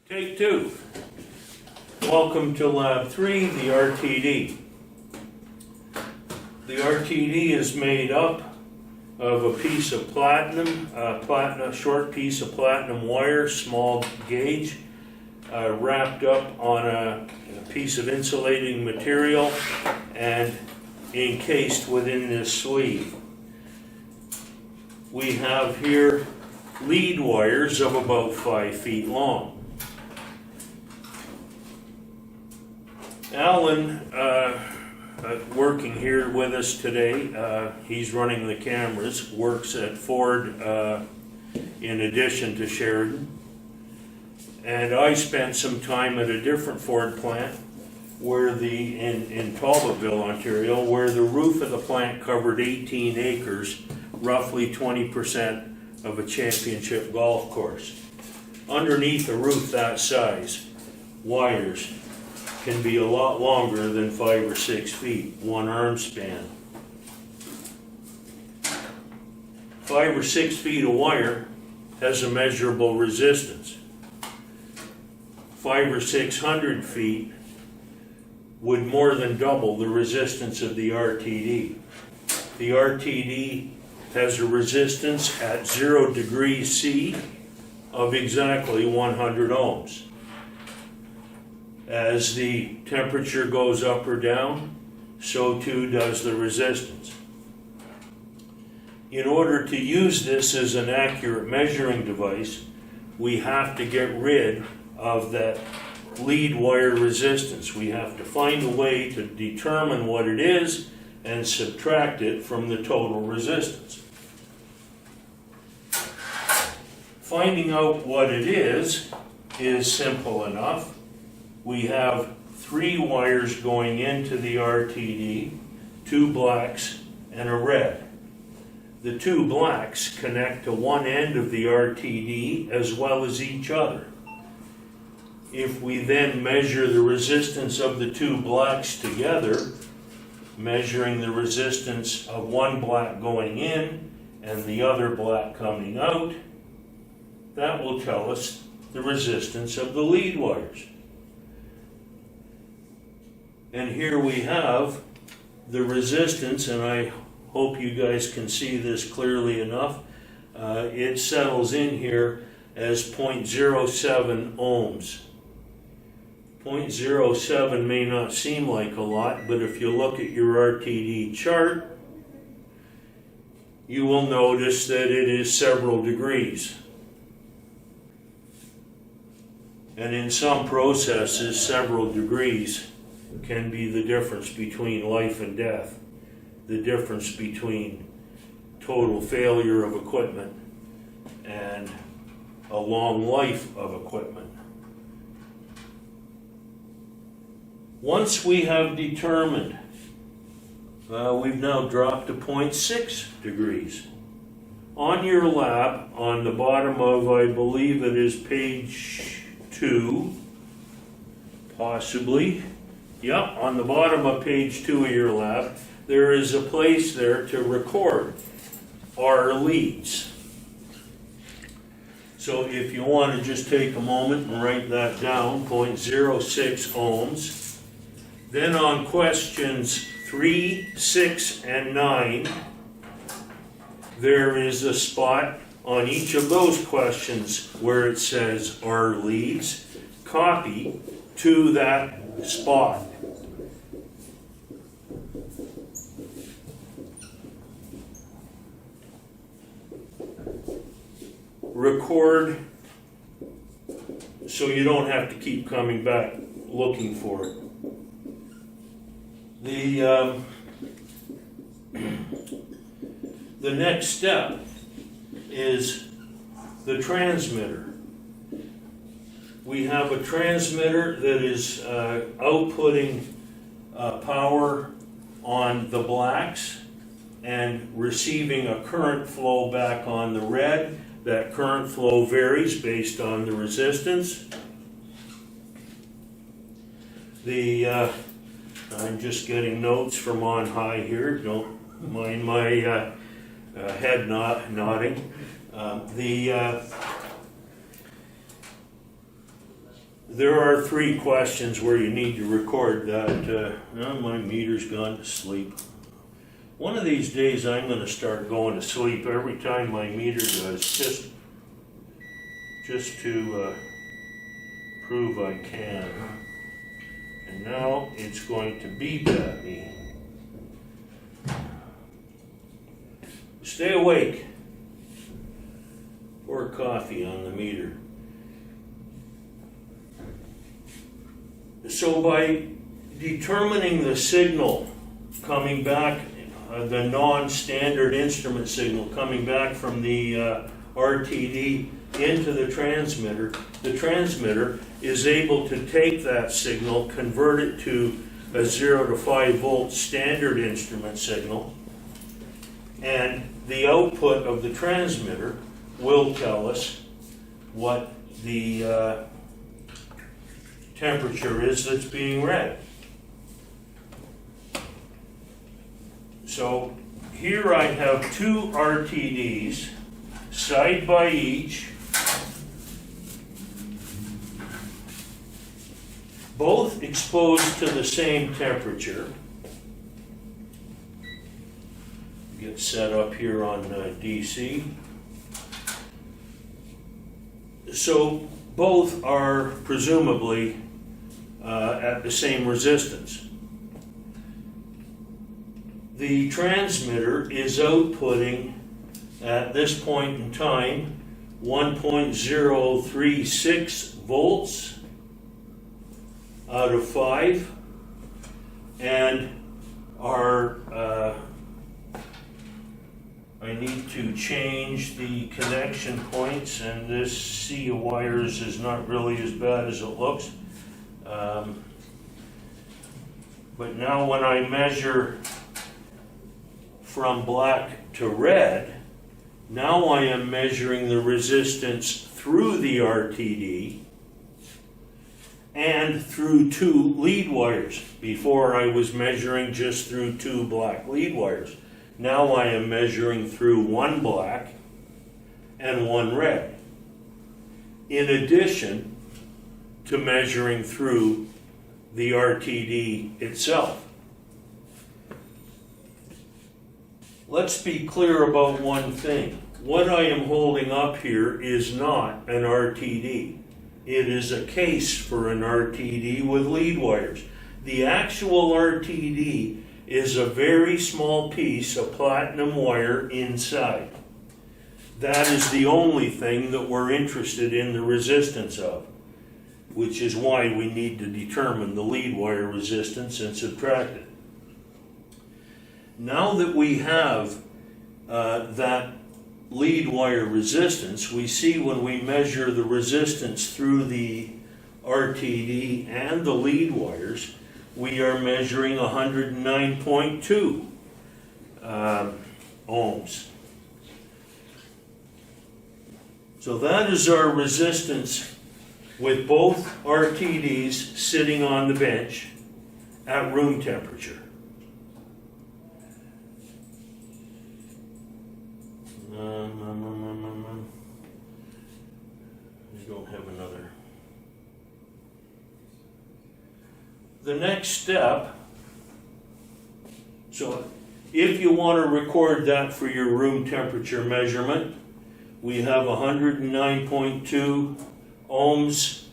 Take two. Welcome to Lab 3, the RTD. The RTD is made up of a piece of platinum, short piece of platinum wire, small gauge, wrapped up on a piece of insulating material and encased within this sleeve. We have here lead wires of about 5 feet long. Alan, working here with us today, he's running the cameras, works at Ford in addition to Sheridan. And I spent some time at a different Ford plant where in Talbotville, Ontario, where the roof of the plant covered 18 acres, roughly 20% of a championship golf course. Underneath a roof that size, wires can be a lot longer than 5 or 6 feet, one arm span. 5 or 6 feet of wire has a measurable resistance. 500 or 600 feet would more than double the resistance of the RTD. The RTD has a resistance at 0 degrees C of exactly 100 ohms. As the temperature goes up or down, so too does the resistance. In order to use this as an accurate measuring device, we have to get rid of that lead wire resistance. We have to find a way to determine what it is and subtract it from the total resistance. Finding out what it is simple enough. We have 3 wires going into the RTD, 2 blacks and a red. The 2 blacks connect to one end of the RTD as well as each other. If we then measure the resistance of the 2 blacks together, measuring the resistance of one black going in and the other black coming out, that will tell us the resistance of the lead wires. And here we have the resistance, and I hope you guys can see this clearly enough. It settles in here as 0.07 ohms. 0.07 may not seem like a lot, but if you look at your RTD chart, you will notice that it is several degrees. And in some processes, several degrees can be the difference between life and death, the difference between total failure of equipment and a long life of equipment. Once we have determined, we've now dropped to 0.6 degrees. On your lab, on the bottom of, I believe it is page 2, possibly. Yep, on the bottom of page 2 of your lab, there is a place there to record our leads. So if you want to just take a moment and write that down, 0.06 ohms. Then on questions 3, 6, and 9, there is a spot on each of those questions where it says our leads. Copy to that spot. Record so you don't have to keep coming back looking for it. The next step is the transmitter. We have a transmitter that is outputting power on the blacks and receiving a current flow back on the red. That current flow varies based on the resistance. I'm just getting notes from on high here. Don't mind my head nodding. There are 3 questions where you need to record that. My meter's gone to sleep. One of these days I'm going to start going to sleep every time my meter does, just to prove I can. And now it's going to beep at me. Stay awake. Pour coffee on the meter. So by determining the signal coming back, the non-standard instrument signal coming back from the RTD into the transmitter is able to take that signal, convert it to a 0 to 5 volt standard instrument signal, and the output of the transmitter will tell us what the temperature is that's being read. So here I have 2 RTDs side by each, both exposed to the same temperature. Get set up here on DC. So both are presumably at the same resistance. The transmitter is outputting at this point in time 1.036 volts out of 5, and I need to change the connection points, and this sea of wires is not really as bad as it looks. But now when I measure from black to red, now I am measuring the resistance through the RTD and through 2 lead wires. Before I was measuring just through 2 black lead wires. Now I am measuring through 1 black and 1 red, in addition to measuring through the RTD itself. Let's be clear about one thing. What I am holding up here is not an RTD. It is a case for an RTD with lead wires. The actual RTD is a very small piece of platinum wire inside. That is the only thing that we're interested in the resistance of, which is why we need to determine the lead wire resistance and subtract it. Now that we have that lead wire resistance, we see when we measure the resistance through the RTD and the lead wires, we are measuring 109.2 ohms. So that is our resistance with both RTDs sitting on the bench at room temperature. I don't have another. The next step, so if you want to record that for your room temperature measurement, we have 109.2 ohms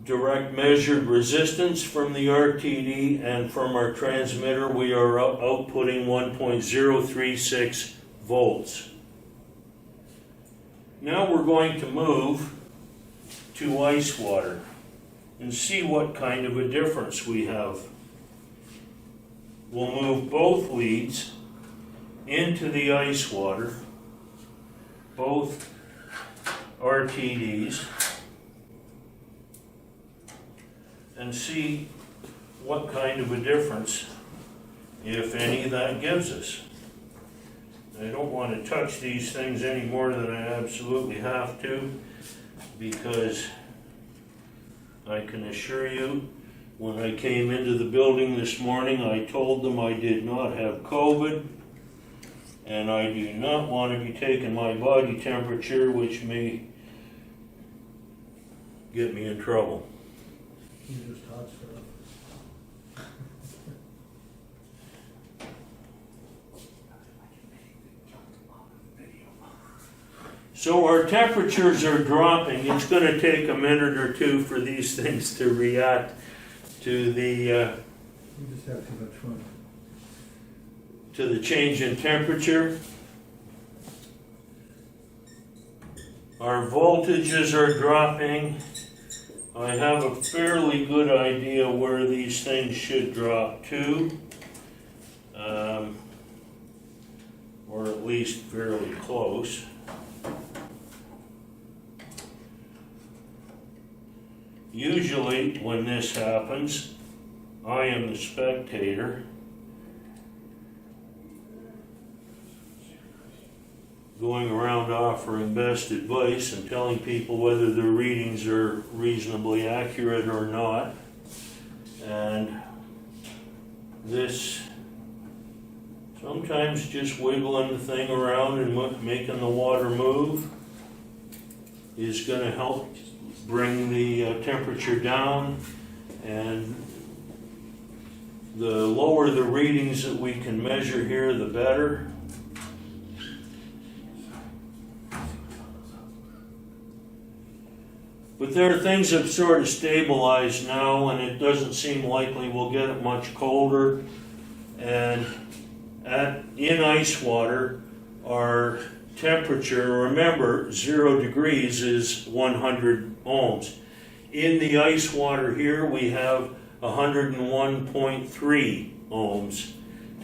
direct measured resistance from the RTD, and from our transmitter we are outputting 1.036 volts. Now we're going to move to ice water and see what kind of a difference we have. We'll move both leads into the ice water, both RTDs, and see what kind of a difference, if any, that gives us. I don't want to touch these things any more than I absolutely have to, because I can assure you, when I came into the building this morning, I told them I did not have COVID, and I do not want to be taking my body temperature, which may get me in trouble. You just hot stuff. So our temperatures are dropping. It's going to take a minute or two for these things to react to the You just have too much fun. change in temperature. Our voltages are dropping. I have a fairly good idea where these things should drop to, or at least fairly close. Usually when this happens, I am the spectator, going around offering best advice and telling people whether their readings are reasonably accurate or not. And this, sometimes just wiggling the thing around and making the water move is going to help bring the temperature down. And the lower the readings that we can measure here, the better. But there are things that have sort of stabilized now, and it doesn't seem likely we'll get it much colder. And in ice water, our temperature, remember, 0 degrees is 100 ohms. In the ice water here, we have 101.3 ohms,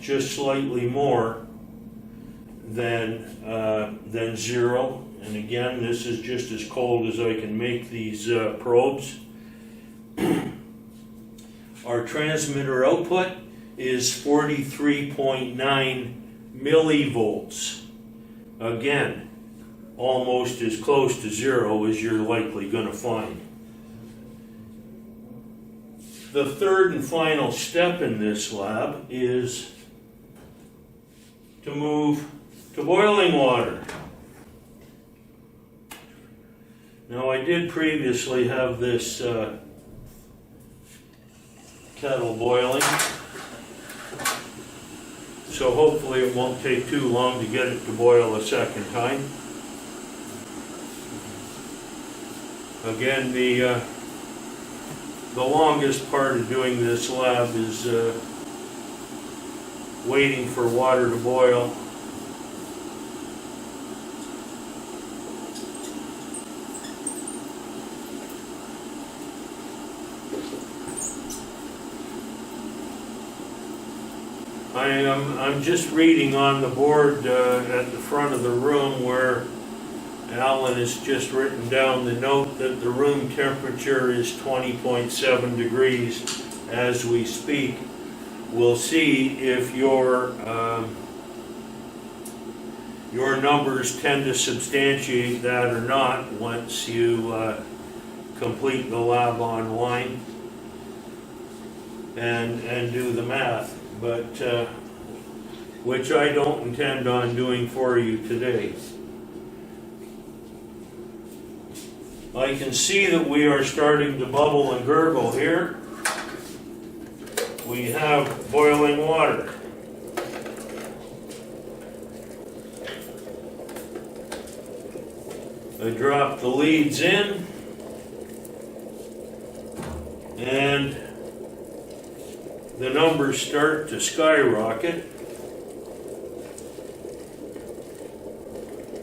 just slightly more than 0. And again, this is just as cold as I can make these probes. Our transmitter output is 43.9 millivolts. Again, almost as close to 0 as you're likely going to find. The third and final step in this lab is to move to boiling water. Now, I did previously have this kettle boiling, so hopefully it won't take too long to get it to boil a second time. Again, the longest part of doing this lab is waiting for water to boil. I'm just reading on the board at the front of the room where Alan has just written down the note that the room temperature is 20.7 degrees as we speak. We'll see if your numbers tend to substantiate that or not once you complete the lab online and do the math. But which I don't intend on doing for you today. I can see that we are starting to bubble and gurgle here. We have boiling water. I drop the leads in, and the numbers start to skyrocket.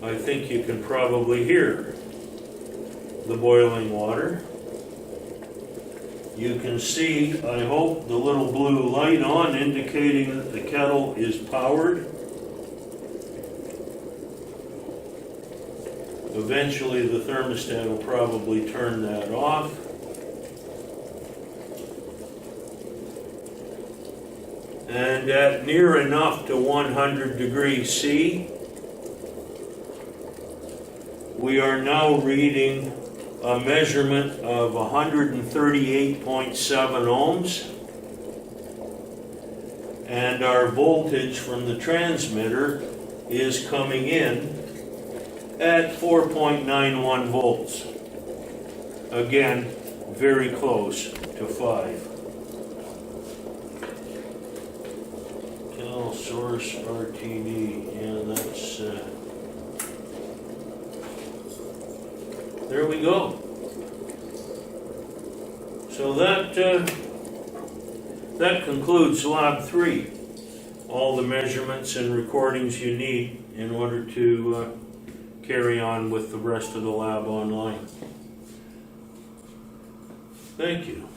I think you can probably hear the boiling water. You can see, I hope, the little blue light on indicating that the kettle is powered. Eventually the thermostat will probably turn that off. And at near enough to 100 degrees C, we are now reading a measurement of 138.7 ohms, and our voltage from the transmitter is coming in at 4.91 volts. again, very close to 5. Cal source RTD, and that's, there we go. So that concludes lab 3. All the measurements and recordings you need in order to carry on with the rest of the lab online. Thank you.